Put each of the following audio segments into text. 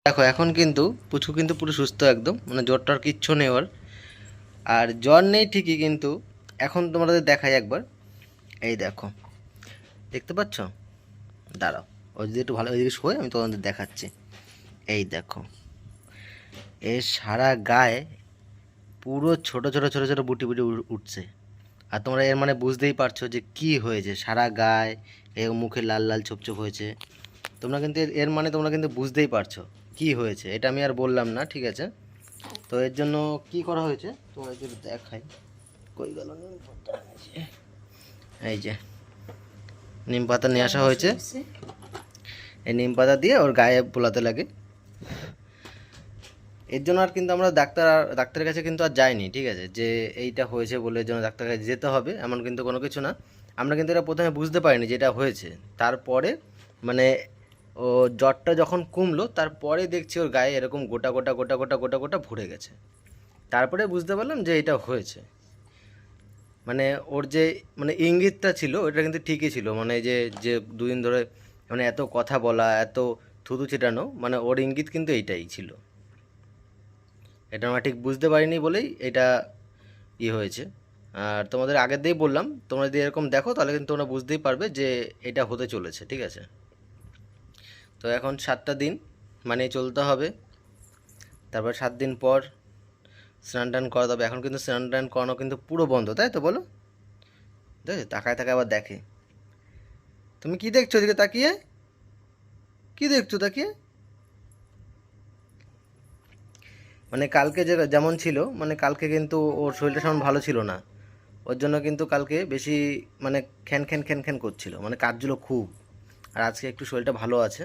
দেখো এখন কিন্তু পুচকু কিন্তু পুরো সুস্থ একদম, মানে জ্বরটার কিচ্ছু নেই ওর। আর জ্বর নেই ঠিকই, কিন্তু এখন তোমাদের দেখাই একবার। এই দেখো, দেখতে পাচ্ছ? দাঁড়াও, ও যদি একটু ভালো ওইদিকে শোয় আমি তোমাদের দেখাচ্ছি। এই দেখো, এর সারা গায়ে পুরো ছোট ছোট ছোট ছোট বুটি বুটি উঠছে। আর তোমরা এর মানে বুঝতেই পারছো যে কি হয়েছে, সারা গায়ে এ মুখে লাল লাল ছোপ ছোপ হয়েছে। তোমরা কিন্তু এর মানে তোমরা কিন্তু বুঝতেই পারছো কি হয়েছে। এটা আমি আর বললাম না, ঠিক আছে? তো এর জন্য কি করা হয়েছে তোমাদের যদি দেখাই। কই গেল নিম পাতা? এই যে নিম পাতা নিয়ে আসা হয়েছে। এই নিম পাতা দিয়ে ওর গায়ে বোলাতে লাগে। এর জন্য আর কিন্তু আমরা ডাক্তারের কাছে কিন্তু আর যাইনি, ঠিক আছে? যে এইটা হয়েছে বলে এর জন্য ডাক্তারের কাছে যেতে হবে এমন কিন্তু কোনো কিছু না। আমরা কিন্তু এটা প্রথমে বুঝতে পারিনি যে এটা হয়েছে। তারপরে মানে ও জ্বরটা যখন কমলো তারপরে দেখছি ওর গায়ে এরকম গোটা গোটা গোটা গোটা গোটা গোটা ভরে গেছে। তারপরে বুঝতে পারলাম যে এটা হয়েছে। মানে ওর যে মানে ইঙ্গিতটা ছিল ওটা কিন্তু ঠিকই ছিল, মানে এই যে যে দুদিন ধরে মানে এত কথা বলা, এত থুতু ছিটানো, মানে ওর ইঙ্গিত কিন্তু এইটাই ছিল। এটা আমরা ঠিক বুঝতে পারিনি বলেই এটা হয়েছে। আর তোমাদের আগের দিয়েই বললাম, তোমরা যদি এরকম দেখো তাহলে কিন্তু তোমরা বুঝতেই পারবে যে এটা হতে চলেছে, ঠিক আছে? তো এখন 7টা দিন মানে চলতে হবে। তারপর 7 দিন পর স্নান টান করাতে হবে। এখন কিন্তু স্নান টান করানো কিন্তু পুরো বন্ধ, তাই তো বলো? দেখ, তাকায় তাকায় আবার দেখে। তুমি কি দেখছো ওদিকে তাকিয়ে? কি দেখছো তাকিয়ে? মানে কালকে যে যেমন ছিল, মানে কালকে কিন্তু ওর শরীরটা সেমন ভালো ছিল না। ওর জন্য কিন্তু কালকে বেশি মানে খ্যান খ্যান খ্যান খ্যান করছিল, মানে কাঁদছিল খুব। আর আজকে একটু শরীরটা ভালো আছে,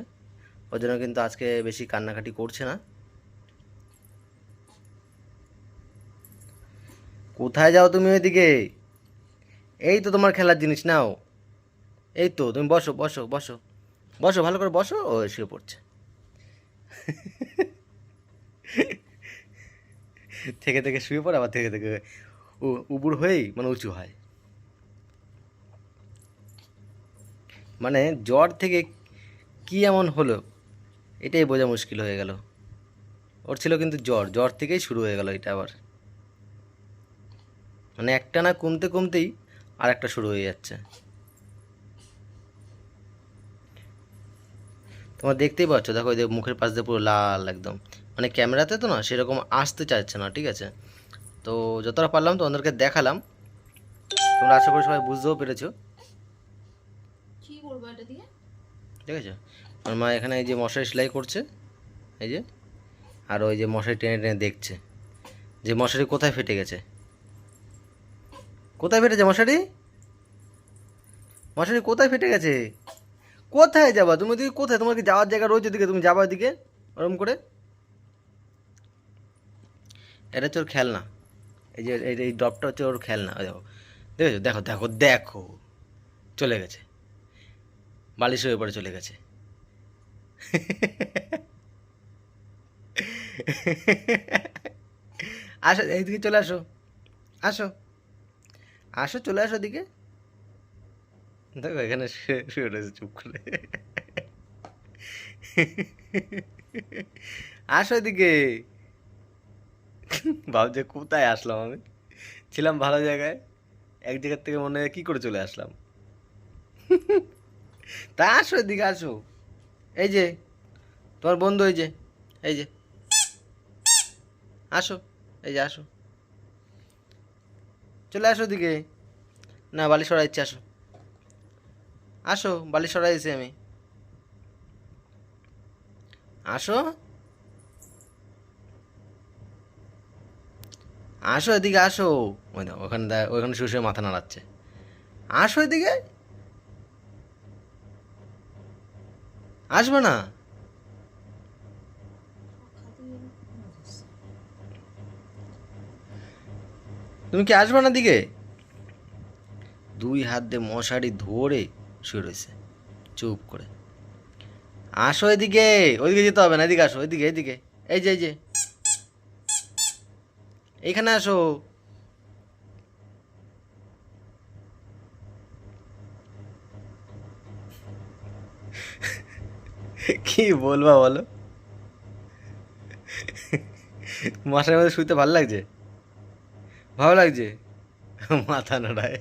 ওর জন্য কিন্তু আজকে বেশি কান্নাকাটি করছে না। কোথায় যাও তুমি ওইদিকে? এই তো তোমার খেলার জিনিস, নাও। এই তো তুমি বসো বসো বসো, বসো ভালো করে বসো। ও শুয়ে পড়ছে। থেকে থেকে শুয়ে পড়ে, আবার থেকে থেকে উবুর হয়েই মানে উঁচু হয়। মানে জ্বর থেকে কি এমন হলো এটাই বোঝা মুশকিল হয়ে গেল। ওর ছিল কিন্তু জ্বর, জ্বর থেকেই শুরু হয়ে গেল এটা আবার। মানে একটা না কমতে কমতেই আর একটা শুরু হয়ে যাচ্ছে। তোমরা দেখতেই পাচ্ছ, দেখো এই যে মুখের পাশ দিয়ে পুরো লাল একদম। মানে ক্যামেরাতে তো না সেরকম আসতে চাইছে না, ঠিক আছে? তো যতটা পারলাম তোমাদেরকে দেখালাম। তোমরা আশা করি সবাই বুঝতেও পেরেছো। কি করবো এটা দিয়ে? ঠিক আছে, আমার মা এখানে এই যে মশারি সেলাই করছে, এই যে। আর ওই যে মশারি টেনে টেনে দেখছে যে মশারি কোথায় ফেটে গেছে। কোথায় ফেটেছে মশারি? মশারি কোথায় ফেটে গেছে? কোথায় যাবা তুমি ওদিকে? কোথায় তোমার কি যাওয়ার জায়গা রয়েছে দিকে? তুমি যাবা ওদিকে ওরম করে? এটা হচ্ছে ওর খেলনা। এই যে এই ড্রপটা হচ্ছে ওর খেলনা। ওই দেখো, দেখেছো? দেখো দেখো দেখো, চলে গেছে, বালিশের উপরে চলে গেছে। আসো এইদিকে, চলে আসো, আসো, আসো, চলে আসো দিকে। দেখো এখানে শুয়ে শুয়ে রয়েছে চুপ করে। আসো এদিকে। ভাবছে কোথায় আসলাম আমি, ছিলাম ভালো জায়গায়, এক জায়গার থেকে মনে হয় কী করে চলে আসলাম। তা আসো এদিকে, আসো। এই যে তোমার বন্ধু, এই যে, এই যে, আসো, এই যে আসো, চলে আসো দিকে। না, বালিশ সরাইছি, আসো, আসো, বালিশ সরাইছি আমি, আসো, আসো এদিকে আসো। ওই দাও ওখানে, ওখানে শুয়ে শুয়ে মাথা নাড়াচ্ছে। আসো এদিকে, আসবে না? তুমি কি আসবে না দিকে? দুই হাত দিয়ে মশারি ধরে শুয়ে রয়েছে চুপ করে। আসো এদিকে, ওইদিকে যেতে হবে না, এদিকে আসো, এদিকে, এদিকে, এই যে, এই যে, এইখানে আসো। কি বলবা বলো? মশার মধ্যে শুইতে ভালো লাগছে? ভালো লাগছে? মাথা নাড়ায়।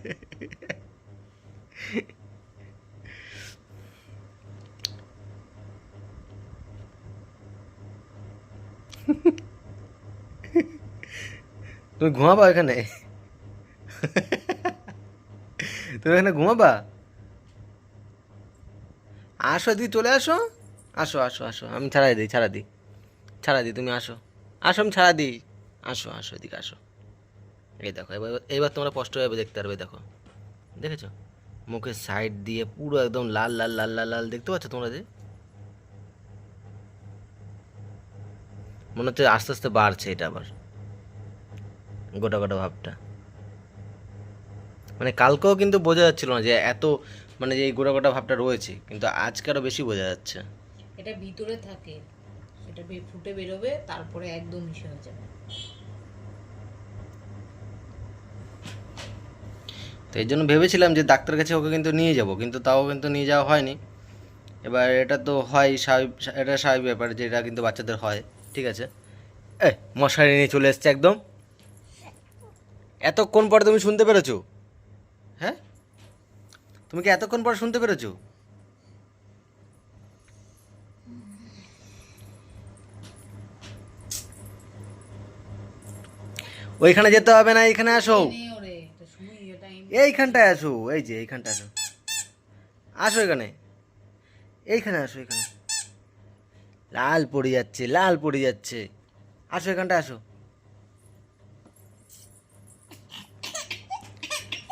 তুমি ঘুমাবা এখানে? তুমি এখানে ঘুমাবা? আসো দি, চলে আসো। আসো আসো আসো, আমি ছাড়াই দিই, ছাড়া দিই, ছাড়া দিই, তুমি আসো। আসো, আমি ছাড়া দিই। আসো আসো, এদিকে আসো। এই দেখো, এবার এবার তোমরা স্পষ্ট ভাবে দেখতে পারবে, দেখো, দেখেছো? মুখের সাইড দিয়ে পুরো একদম লাল লাল লাল লাল লাল, দেখতে পাচ্ছ তোমরা যে? মনে হচ্ছে আস্তে আস্তে বাড়ছে এটা আবার, গোটা গোটা ভাবটা। মানে কালকেও কিন্তু বোঝা যাচ্ছিল না যে এত, মানে যে এই গোটা গোটা ভাবটা রয়েছে, কিন্তু আজকে আরো বেশি বোঝা যাচ্ছে। এটা ভিতরে থাকে, এটা ফুটে বেরোবে, তারপরে একদম মিশে হয়ে যাবে। তো এই জন্য ভেবেছিলাম যে ডাক্তার কাছে ওকে কিন্তু নিয়ে যাব, কিন্তু তাও কিন্তু নিয়ে যাওয়া হয়নি। এবার এটা তো হয় স্বাভাবিক, এটা স্বাভাবিক ব্যাপার, যেটা কিন্তু বাচ্চাদের হয়, ঠিক আছে। এ, মশারি নিয়ে চলে এসছে একদম। এতক্ষণ পরে তুমি শুনতে পেরেছো? হ্যাঁ, তুমি কি এতক্ষণ পরে শুনতে পেরেছো? ওইখানে যেতে হবে না, এইখানে আসো। নে ওরে, এটা শুই, এটা এইখানটায় আসো, এই যে এইখানটা আসো, আসো এখানে, এইখানে আসো, এখানে লাল পড়ে যাচ্ছে, লাল পড়ে যাচ্ছে। আসো এখানটা আসো।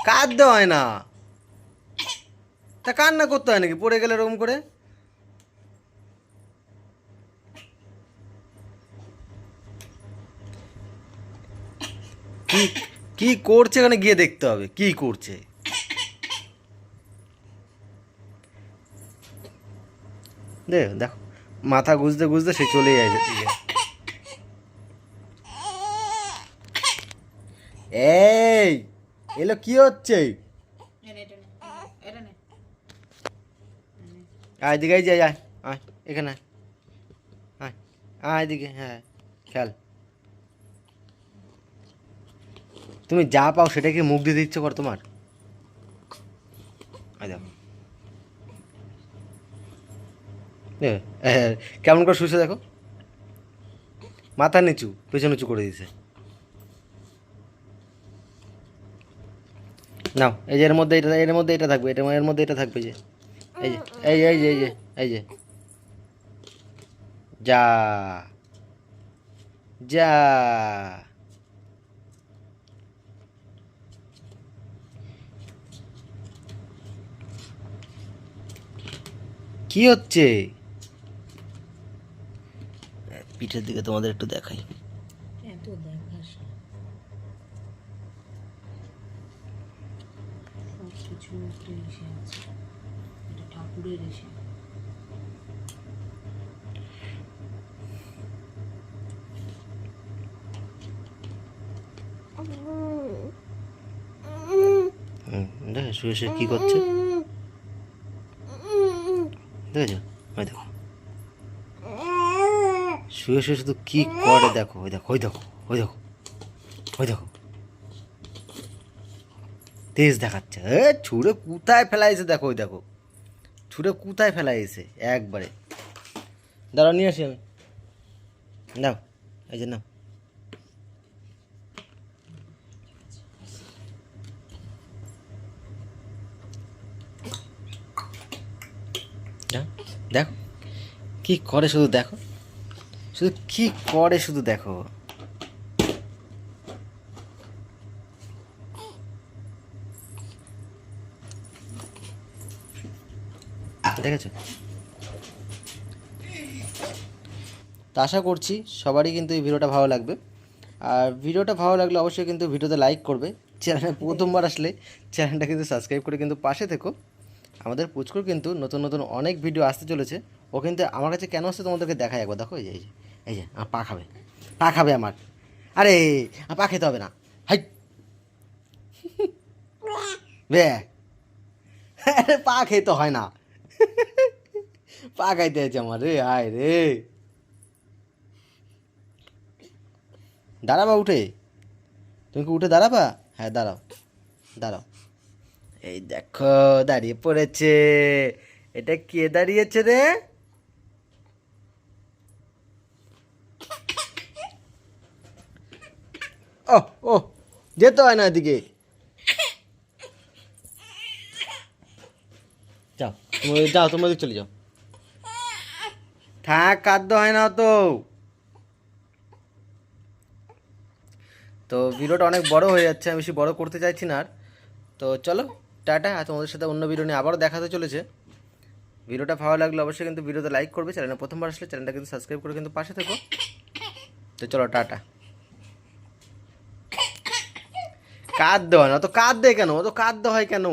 কাঁদতে হয় না, তা কান্না করতে হয় নাকি পড়ে গেলে এরকম করে? কি কি করছে এখানে গিয়ে দেখতে হবে কি করছে। দেখো, মাথা গুজতে গুজতে সে চলে যায় এদিকে। এই, এলো কি হচ্ছে? এটা নে, এটা নে। আয় এদিকে, এই যে আয়, আয় এখানে আয়, আয়, আয় এদিকে, হ্যাঁ, খেল। তুমি যা পাও সেটাকে মুখ দিতে ইচ্ছে কর তোমার? আয় দেখো, কেমন করে শুয়েছে দেখো, মাথা নিচু, পেছন উঁচু করে দিয়েছে। নাও, এই যে এর মধ্যে এটা, এর মধ্যে এটা থাকবে, এর মধ্যে এটা থাকবে, যে এই যে, এই যে যা, যা। কি হচ্ছে? পিঠের দিকে তোমাদের একটু দেখাই। এত দেখাস না। সব কিছু একটা এসে আছে, এটা ঠাকুরের এসে। দেখো শুয়ে শুয়ে কি করছে, দেখেছো? ওই দেখো, শুয়ে শুয়ে শুধু কি করে দেখো, ওই দেখো, ওই দেখো, ওই দেখো, ওই দেখো, তেজ দেখাচ্ছে। ছুঁড়ে কোথায় ফেলাইছে দেখো, ওই দেখো, ছুঁড়ে কোথায় ফেলাইছে একবারে। দাঁড়াও, নিয়ে আসি আমি, নাও, এই যে নাও। দেখো কি করে, শুধু দেখো, শুধু কি করে, শুধু দেখো। দেখেছো? তো আশা করছি সবারই কিন্তু এই ভিডিওটা ভালো লাগবে। আর ভিডিওটা ভালো লাগলে অবশ্যই কিন্তু ভিডিওতে লাইক করবে। চ্যানেলে প্রথমবার আসলে চ্যানেলটা কিন্তু সাবস্ক্রাইব করে কিন্তু পাশে থেকো। আমাদের পুচকুর কিন্তু নতুন নতুন অনেক ভিডিও আসতে চলেছে। ও কিন্তু আমার কাছে কেন আসছে তোমাদেরকে দেখাই একবার, দেখো, এই যে, এই যে, এই যে আমার পা খাবে, পা খাবে আমার। আরে পা খেতে হবে না, হাই, বে, আরে পা খেতে হয় না, পা খাইতে হয়েছে আমার, রে আয় রে। দাঁড়াবা উঠে, তুমি কি উঠে দাঁড়াবা? হ্যাঁ দাঁড়াও, দাঁড়াও। এই দেখো দাঁড়িয়ে পড়েছে। এটা কে দাঁড়িয়েছে রে? ও ও, যেতে হয় না এদিকে। যাও তুমি, যাও তোমার চলে যাও। থাক, কাঁদতে হয় না তো। তো ভিডিওটা অনেক বড় হয়ে যাচ্ছে, আমি বেশি বড় করতে চাইছি না আর। তো চলো টাটা, আর তোমাদের সাথে অন্য ভিডিও নিয়ে আবারও দেখাতে চলেছে। ভিডিওটা ভালো লাগলে অবশ্যই কিন্তু ভিডিওতে লাইক করবে, চ্যানেলে প্রথমবার আসলে চ্যানেলটা কিন্তু সাবস্ক্রাইব করে কিন্তু পাশে থেকো। তো চলো টাটা। কাঁদতে হয় না, তো কাঁদতে কেন? ও তো কাঁদতে হয় কেন?